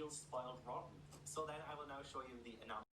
feels spoiled rotten. So then I will now show you the announcement.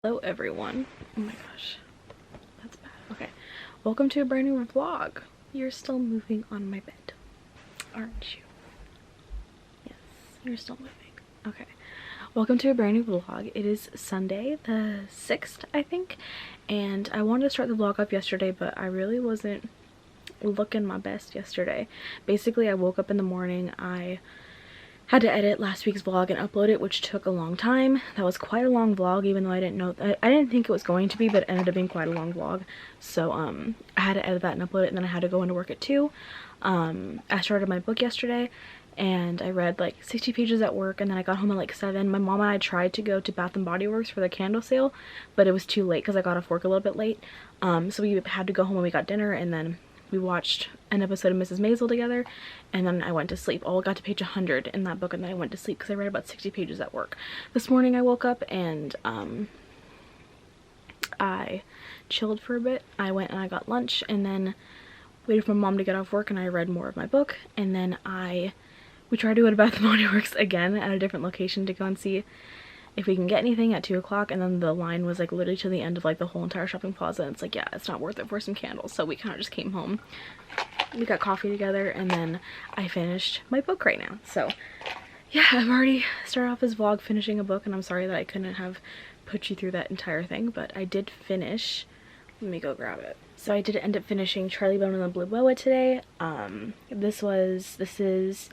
Hello everyone. Oh my gosh, that's bad. Okay, welcome to a brand new vlog. You're still moving on my bed, aren't you? Yes, you're still moving. Okay, welcome to a brand new vlog. It is Sunday the 6th, I think, and I wanted to start the vlog up yesterday, but I really wasn't looking my best yesterday. Basically, I woke up in the morning, I had to edit last week's vlog and upload it, which took a long time. That was quite a long vlog, even though I didn't think it was going to be, but it ended up being quite a long vlog. So I had to edit that and upload it, and then I had to go into work at 2. I started my book yesterday and I read like 60 pages at work, and then I got home at like 7. My mom and I tried to go to Bath and Body Works for the candle sale, but it was too late because I got off work a little bit late. So we had to go home when we got dinner, and then we watched an episode of Mrs. Maisel together, and then I went to sleep. I got to page 100 in that book, and then I went to sleep because I read about 60 pages at work. This morning I woke up and I chilled for a bit. I went and I got lunch, and then waited for my mom to get off work, and I read more of my book, and then we tried to go to Bath and Body Works again at a different location to go and see if we can get anything at 2 o'clock, and then the line was like literally to the end of like the whole entire shopping plaza, and it's like, yeah, it's not worth it for some candles. So we kind of just came home, we got coffee together, and then I finished my book right now. So yeah, I've already started off this vlog finishing a book, and I'm sorry that I couldn't have put you through that entire thing, but I did finish. Let me go grab it. So I did end up finishing Charlie Bone and the Blue Boa today. This is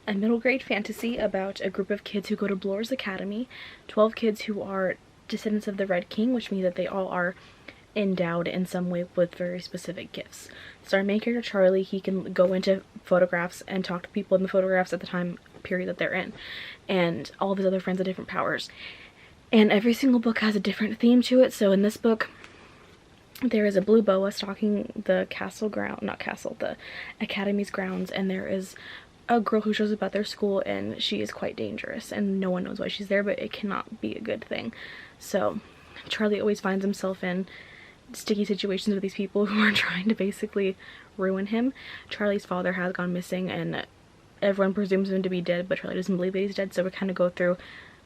a middle grade fantasy about a group of kids who go to Bloor's Academy. 12 kids who are descendants of the Red King, which means that they all are endowed in some way with very specific gifts. So our main character Charlie, he can go into photographs and talk to people in the photographs at the time period that they're in, and all of his other friends have different powers. And every single book has a different theme to it. So in this book, there is a blue boa stalking the the academy's grounds, and there is a girl who shows up at their school, and she is quite dangerous, and no one knows why she's there, but it cannot be a good thing. So Charlie always finds himself in sticky situations with these people who are trying to basically ruin him. Charlie's father has gone missing, and everyone presumes him to be dead, but Charlie doesn't believe that he's dead. So we kind of go through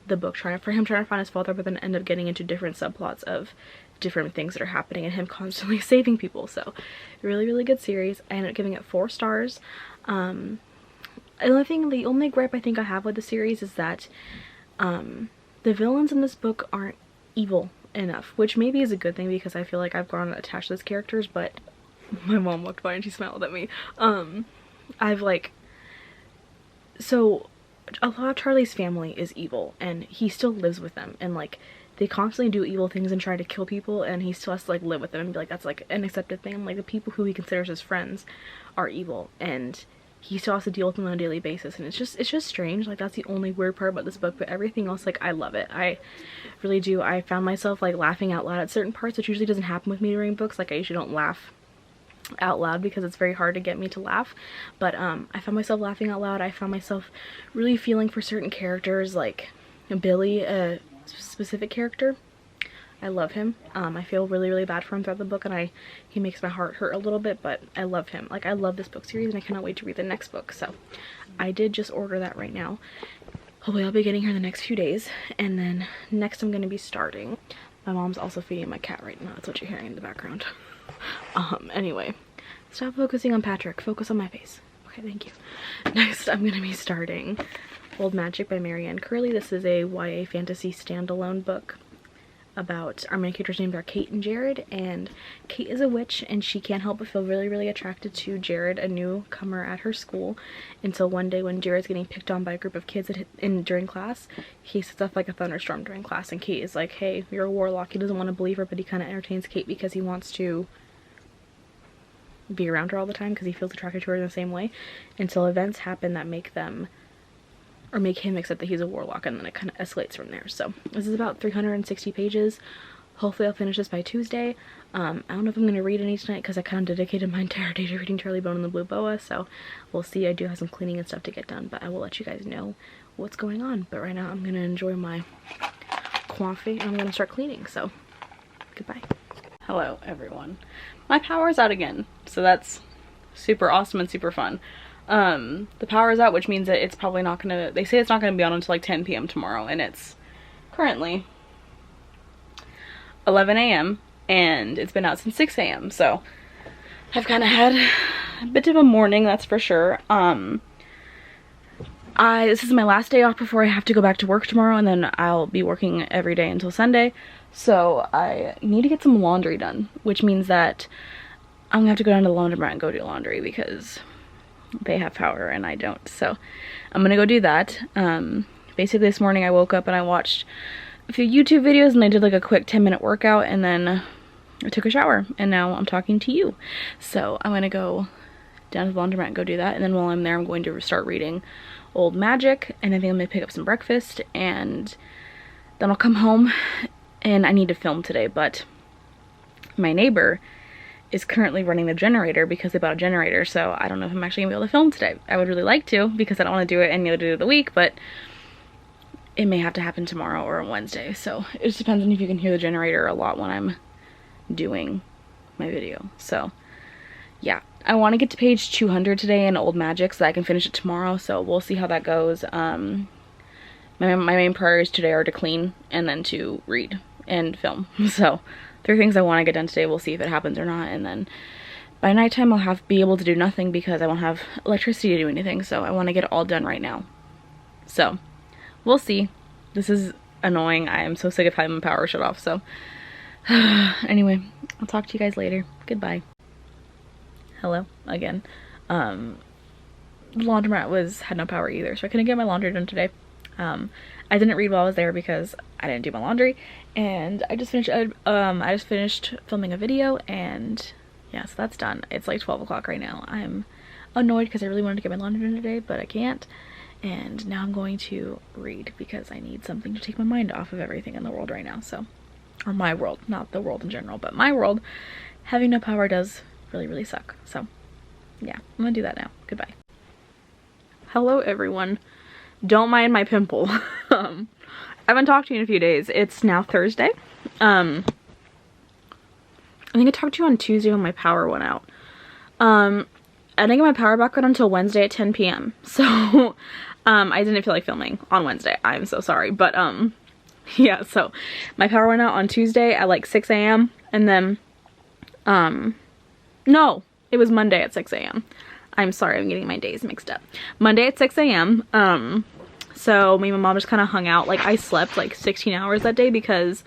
the book trying to find his father, but then end up getting into different subplots of different things that are happening and him constantly saving people. So really, really good series. I ended up giving it 4 stars. The only gripe I think I have with the series is that the villains in this book aren't evil enough, which maybe is a good thing because I feel like I've grown attached to those characters. But my mom walked by and she smiled at me. So a lot of Charlie's family is evil, and he still lives with them, and like they constantly do evil things and try to kill people, and he still has to like live with them and be like, that's like an accepted thing. Like the people who he considers his friends are evil, and he still has to deal with them on a daily basis, and it's just strange. Like that's the only weird part about this book, but everything else, like I love it. I really do. I found myself like laughing out loud at certain parts, which usually doesn't happen with me during books. Like I usually don't laugh out loud because it's very hard to get me to laugh, but I found myself laughing out loud. I found myself really feeling for certain characters, like Billy, a specific character. I love him. I feel really, really bad for him throughout the book, and he makes my heart hurt a little bit, but I love him. Like I love this book series, and I cannot wait to read the next book. So I did just order that right now. Hopefully I'll be getting here in the next few days, and then next I'm going to be starting. My mom's also feeding my cat right now. That's what you're hearing in the background. Anyway, stop focusing on Patrick, focus on my face. Okay, thank you. Next, I'm gonna be starting Old Magic by Marianne Curley. This is a YA fantasy standalone book about our main characters named are Kate and Jared, and Kate is a witch, and she can't help but feel really, really attracted to Jared, a newcomer at her school, until one day when Jared's getting picked on by a group of kids during class, he sets off like a thunderstorm during class, and Kate is like, hey, you're a warlock. He doesn't want to believe her, but he kind of entertains Kate because he wants to be around her all the time because he feels attracted to her in the same way, until events happen that make them or make him accept that he's a warlock, and then it kind of escalates from there. So this is about 360 pages. Hopefully I'll finish this by Tuesday. I don't know if I'm going to read any tonight because I kind of dedicated my entire day to reading Charlie Bone and the Blue Boa, so we'll see. I do have some cleaning and stuff to get done, but I will let you guys know what's going on. But right now I'm going to enjoy my coffee and I'm going to start cleaning, so goodbye. Hello everyone. My power's out again, so that's super awesome and super fun. The power is out, which means that it's probably not gonna, they say it's not gonna be on until like 10 p.m. tomorrow, and it's currently 11 a.m. and it's been out since 6 a.m. so I've kind of had a bit of a morning, that's for sure. This is my last day off before I have to go back to work tomorrow, and then I'll be working every day until Sunday, so I need to get some laundry done, which means that I'm gonna have to go down to the laundromat and go do laundry because they have power and I don't. So I'm gonna go do that. Basically this morning I woke up and I watched a few YouTube videos and I did like a quick 10-minute workout, and then I took a shower, and now I'm talking to you. So I'm gonna go down to the laundromat and go do that, and then while I'm there I'm going to start reading Old Magic, and I think I'm gonna pick up some breakfast, and then I'll come home. And I need to film today, but my neighbor is currently running the generator because they bought a generator, so I don't know if I'm actually gonna be able to film today. I would really like to because I don't want to do it any other day of the week, but it may have to happen tomorrow or on Wednesday, so it just depends on if you can hear the generator a lot when I'm doing my video. So yeah, I want to get to page 200 today in Old Magic so that I can finish it tomorrow, so we'll see how that goes. My main priorities today are to clean and then to read and film. So 3 things I want to get done today. We'll see if it happens or not, and then by nighttime I'll be able to do nothing because I won't have electricity to do anything, so I want to get it all done right now. So we'll see. This is annoying. I am so sick of having my power shut off, so anyway, I'll talk to you guys later. Goodbye. Hello again. The laundromat had no power either, so I couldn't get my laundry done today. I didn't read while I was there because I didn't do my laundry, and I just finished filming a video, and yeah, so that's done. It's like 12 o'clock right now. I'm annoyed because I really wanted to get my laundry done today, but I can't, and now I'm going to read because I need something to take my mind off of everything in the world right now. So, or my world, not the world in general, but my world. Having no power does really suck. So yeah, I'm gonna do that now. Goodbye. Hello everyone. Don't mind my pimple. I haven't talked to you in a few days. It's now Thursday. I think I talked to you on Tuesday when my power went out. I didn't get my power back on until Wednesday at 10 p.m. So I didn't feel like filming on Wednesday. I'm so sorry. But yeah, so my power went out on Tuesday at like 6 a.m. and then no, it was Monday at 6 a.m. I'm sorry, I'm getting my days mixed up. Monday at 6 a.m. So me and my mom just kind of hung out. Like, I slept like 16 hours that day because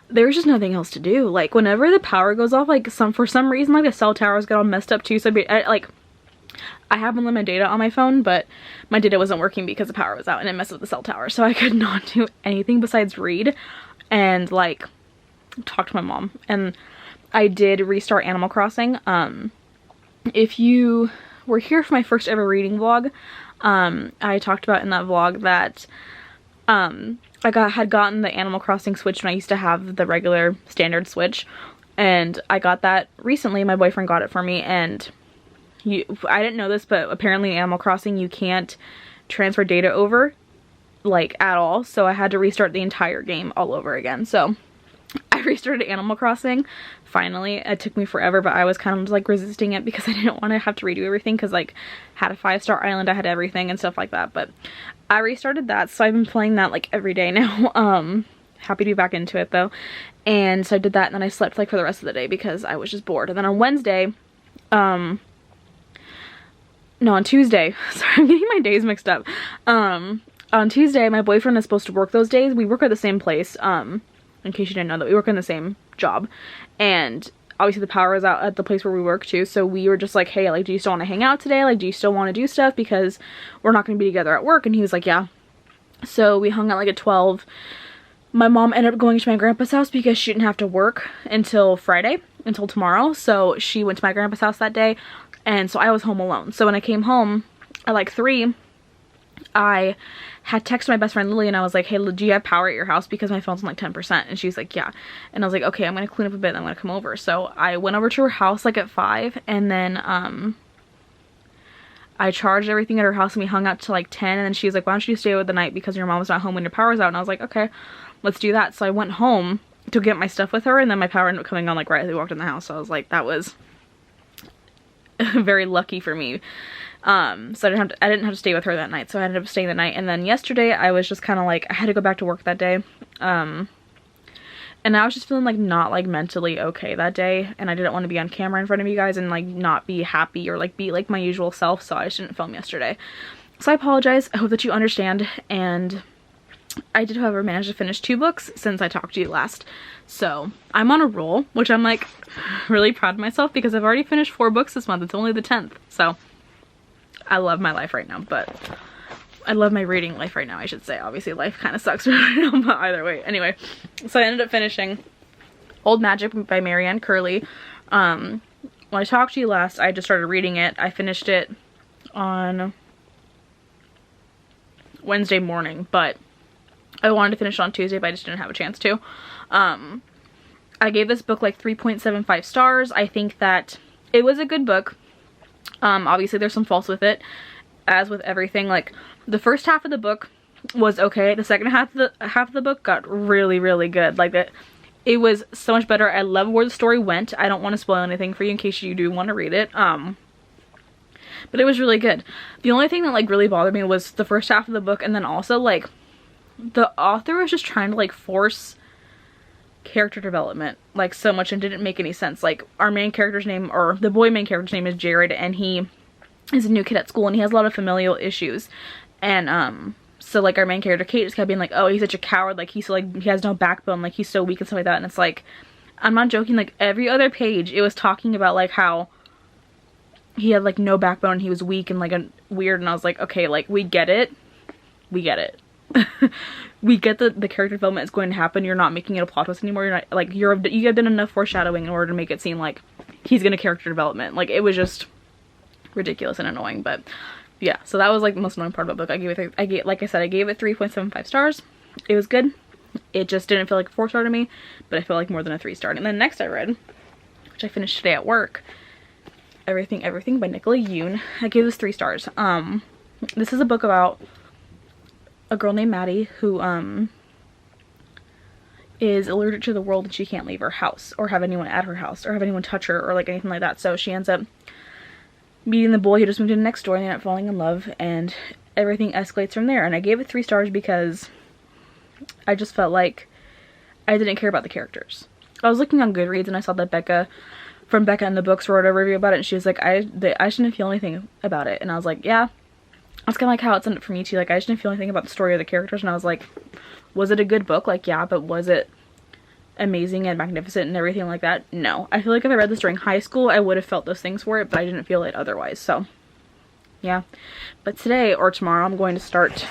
there was just nothing else to do. Like, whenever the power goes off, like for some reason, like the cell towers get all messed up too. So I have unlimited data on my phone, but my data wasn't working because the power was out and it messed with the cell tower. So I could not do anything besides read and like talk to my mom. And I did restart Animal Crossing. If you were here for my first ever reading vlog, I talked about in that vlog that I had gotten the Animal Crossing Switch when I used to have the regular standard Switch, and I got that recently. My boyfriend got it for me, and I didn't know this, but apparently in Animal Crossing you can't transfer data over like at all, so I had to restart the entire game all over again. So I restarted Animal Crossing finally. It took me forever, but I was kind of like resisting it because I didn't want to have to redo everything, because like had a 5-star island, I had everything and stuff like that. But I restarted that, so I've been playing that like every day now. Happy to be back into it though. And so I did that, and then I slept like for the rest of the day because I was just bored. And then on Wednesday, no, on Tuesday, sorry, I'm getting my days mixed up. On Tuesday, my boyfriend is supposed to work those days. We work at the same place, in case you didn't know that we work in the same job, and obviously the power is out at the place where we work too, so we were just like, hey, like, do you still want to hang out today? Like, do you still want to do stuff, because we're not going to be together at work? And he was like, yeah. So we hung out like at 12. My mom ended up going to my grandpa's house because she didn't have to work until Friday, until tomorrow, so she went to my grandpa's house that day, and so I was home alone. So when I came home at like 3, I had texted my best friend Lily and I was like, hey, do you have power at your house? Because my phone's on like 10%. And she's like, yeah. And I was like, okay, I'm gonna clean up a bit and I'm gonna come over. So I went over to her house like at 5, and then I charged everything at her house and we hung out till like 10, and then she was like, why don't you stay over the night because your mom's not home when your power's out? And I was like, okay, let's do that. So I went home to get my stuff with her, and then my power ended up coming on like right as we walked in the house. So I was like, that was very lucky for me. So I didn't have to stay with her that night, so I ended up staying the night. And then yesterday I was just kind of like, I had to go back to work that day. And I was just feeling like not like mentally okay that day, and I didn't want to be on camera in front of you guys and like not be happy or like be like my usual self, so I just didn't film yesterday. So I apologize. I hope that you understand. And I did, however, manage to finish 2 books since I talked to you last. So I'm on a roll, which I'm like really proud of myself because I've already finished 4 books this month. It's only the 10th. So I love my life right now, but I love my reading life right now, I should say. Obviously life kind of sucks right now, but either way. Anyway, so I ended up finishing Old Magic by Marianne Curley. When I talked to you last, I just started reading it. I finished it on Wednesday morning, but I wanted to finish it on Tuesday, but I just didn't have a chance to. I gave this book like 3.75 stars. I think that it was a good book. Obviously there's some faults with it, as with everything. Like, the first half of the book was okay. The second half of the book got really, really good. Like, it was so much better. I love where the story went. I don't want to spoil anything for you in case you do want to read it. But it was really good. The only thing that like really bothered me was the first half of the book, and then also like the author was just trying to like force character development like so much and didn't make any sense. Like, our main character's name, or the boy main character's name, is Jared, and he is a new kid at school and he has a lot of familial issues. And so like our main character Kate just kept being like, oh, he's such a coward, like he's so like, he has no backbone, like he's so weak and stuff like that. And it's like, I'm not joking, like every other page it was talking about like how he had like no backbone, he was weak and like a weird. And I was like, okay, like we get it, we get it. We get that the character development is going to happen. You're not making it a plot twist anymore. You're not like, you have done enough foreshadowing in order to make it seem like he's gonna character development. Like, it was just ridiculous and annoying. But yeah, so that was like the most annoying part of the book. I gave it, like I said, I gave it 3.75 stars. It was good. It just didn't feel like a 4-star to me, but I feel like more than a 3-star. And then next I read, which I finished today at work, Everything by Nicola Yoon. I gave this 3 stars. This is a book about a girl named Maddie who is allergic to the world, and she can't leave her house or have anyone at her house or have anyone touch her or like anything like that. So she ends up meeting the boy who just moved in next door, and they end up falling in love, and everything escalates from there. And I gave it 3 stars because I just felt like I didn't care about the characters. I was looking on Goodreads and I saw that Becca from Becca and the Books wrote a review about it, and she was like, I just didn't feel anything about it. And I was like, yeah, that's kind of like how it's ended up for me too. Like, I just didn't feel anything about the story or the characters. And I was like, was it a good book? Like, yeah, but was it amazing and magnificent and everything like that? No. I feel like if I read this during high school, I would have felt those things for it, but I didn't feel it otherwise. So yeah, but today or tomorrow I'm going to start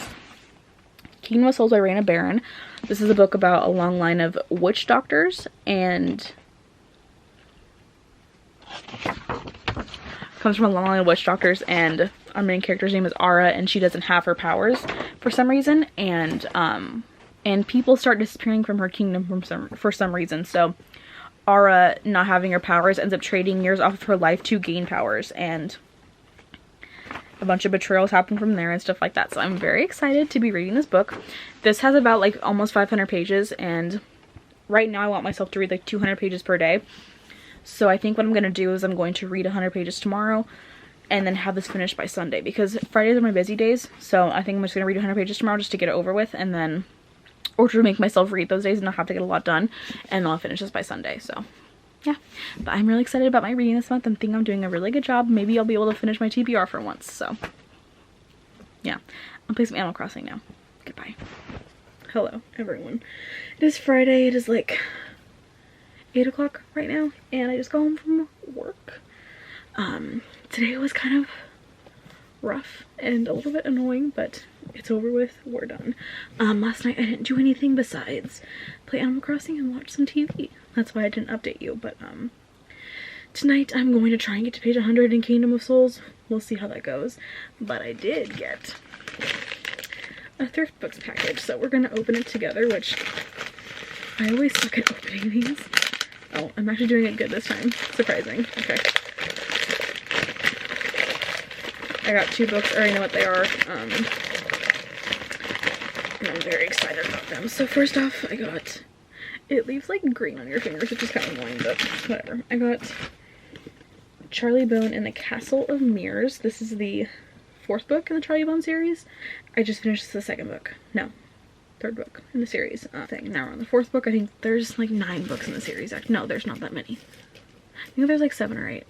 Kingdom of Souls by Raina Barron. This is a book about a long line of witch doctors, and comes from a long line of witch doctors, and our main character's name is Ara, and she doesn't have her powers for some reason, and people start disappearing from her kingdom for some reason. So Ara, not having her powers, ends up trading years off of her life to gain powers, and a bunch of betrayals happen from there and stuff like that. So I'm very excited to be reading this book. This has about like almost 500 pages, and right now I want myself to read like 200 pages per day. So I think what I'm going to do is I'm going to read 100 pages tomorrow and then have this finished by Sunday, because Fridays are my busy days. So I think I'm just going to read 100 pages tomorrow just to get it over with, and then, or to make myself read those days and not have to get a lot done, and then I'll finish this by Sunday. So yeah, but I'm really excited about my reading this month and think I'm doing a really good job. Maybe I'll be able to finish my TBR for once. So yeah, I'll play some Animal Crossing now. Goodbye. Hello everyone. It is Friday. It is like 8 o'clock right now, and I just got home from work. Today was kind of rough and a little bit annoying, but it's over with. We're done. Last night I didn't do anything besides play Animal Crossing and watch some TV. That's why I didn't update you, but tonight I'm going to try and get to page 100 in Kingdom of Souls. We'll see how that goes. But I did get a ThriftBooks package, so we're gonna open it together, which I always suck at opening these. Oh, I'm actually doing it good this time. Surprising. Okay. I got 2 books. I already know what they are. And I'm very excited about them. So first off, I got, it leaves like green on your fingers, which is kind of annoying, but whatever. I got Charlie Bone and the Castle of Mirrors. This is the 4th book in the Charlie Bone series. I just finished the 2nd book. No, 3rd book in the series thing. Now we're on the 4th book. I think there's like 9 books in the series. No, there's not that many. I think there's like 7 or 8.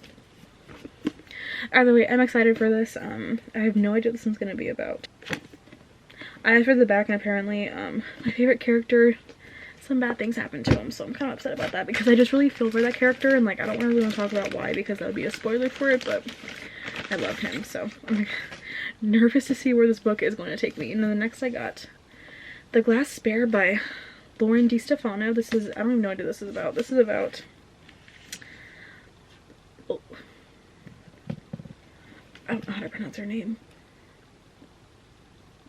Either way, I'm excited for this. I have no idea what this one's gonna be about. I asked for the back, and apparently my favorite character, some bad things happened to him, so I'm kind of upset about that because I just really feel for that character, and like I don't really want to talk about why because that would be a spoiler for it, but I love him, so I'm like, nervous to see where this book is going to take me. And then the next I got The Glass Spare by Lauren DiStefano. This is, I don't even know what this is about. This is about, oh, I don't know how to pronounce her name.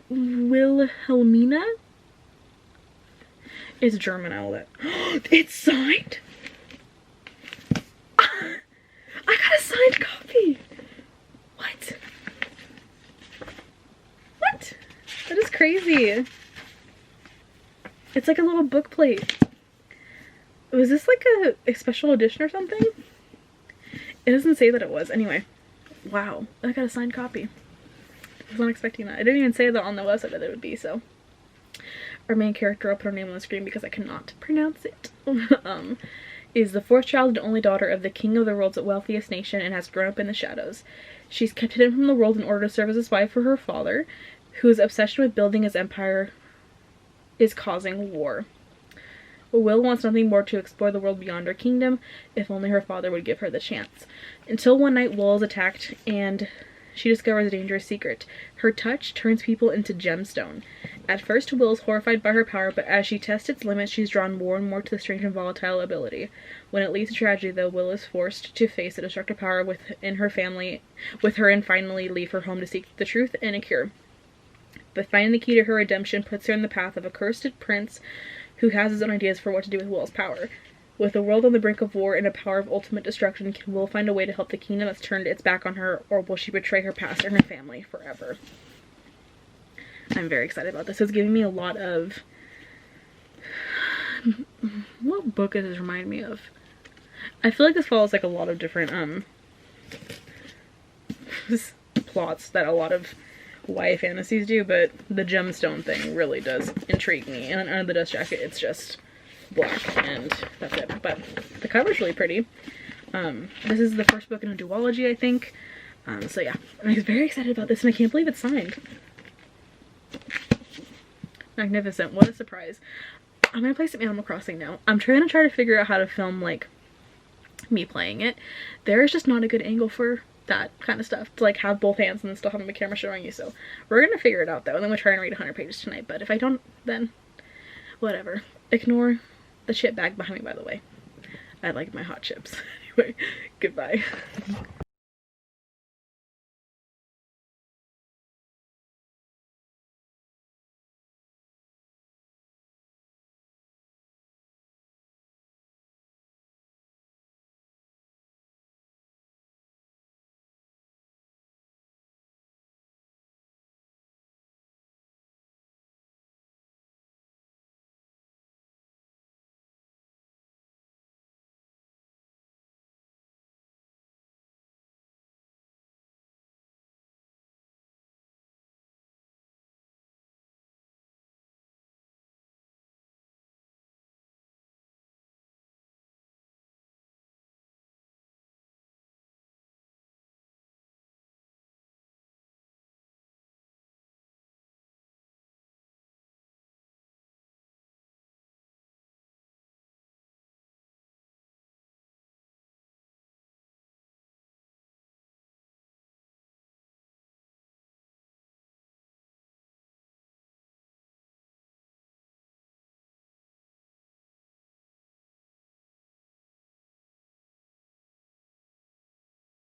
Wilhelmina? It's German, I will let. It's signed? I got a signed copy! What? What? That is crazy. It's like a little book plate. Was this like a special edition or something? It doesn't say that it was. Anyway. Wow. I got a signed copy. I was not expecting that. I didn't even say that on the website that it would be, so. Our main character, I'll put her name on the screen because I cannot pronounce it, is the 4th child and only daughter of the king of the world's wealthiest nation and has grown up in the shadows. She's kept hidden from the world in order to serve as a spy for her father, whose obsession with building his empire is causing war. Will wants nothing more to explore the world beyond her kingdom, if only her father would give her the chance. Until one night Will is attacked and she discovers a dangerous secret. Her touch turns people into gemstone. At first, Will is horrified by her power, but as she tests its limits, she's drawn more and more to the strange and volatile ability. When it leads to tragedy, though, Will is forced to face the destructive power within her family, with her, and finally leave her home to seek the truth and a cure. But finding the key to her redemption puts her in the path of a cursed prince who has his own ideas for what to do with Will's power. With the world on the brink of war and a power of ultimate destruction, can Will find a way to help the kingdom that's turned its back on her, or will she betray her past and her family forever? I'm very excited about this. It's giving me a lot of... What book does this remind me of? I feel like this follows like a lot of different plots that a lot of YA fantasies do, but the gemstone thing really does intrigue me. And under the dust jacket, it's just black and that's it. But the cover's really pretty. This is the first book in a duology, I think. So yeah, I'm very excited about this, and I can't believe it's signed. Magnificent. What a surprise. I'm gonna play some Animal Crossing now. I'm trying to figure out how to film like me playing it. There's just not a good angle for that kind of stuff, to like have both hands and then still having the camera showing you. So we're gonna figure it out though, and then we'll try and read 100 pages tonight. But if I don't, then whatever. Ignore the chip bag behind me, by the way. I like my hot chips. Anyway, goodbye.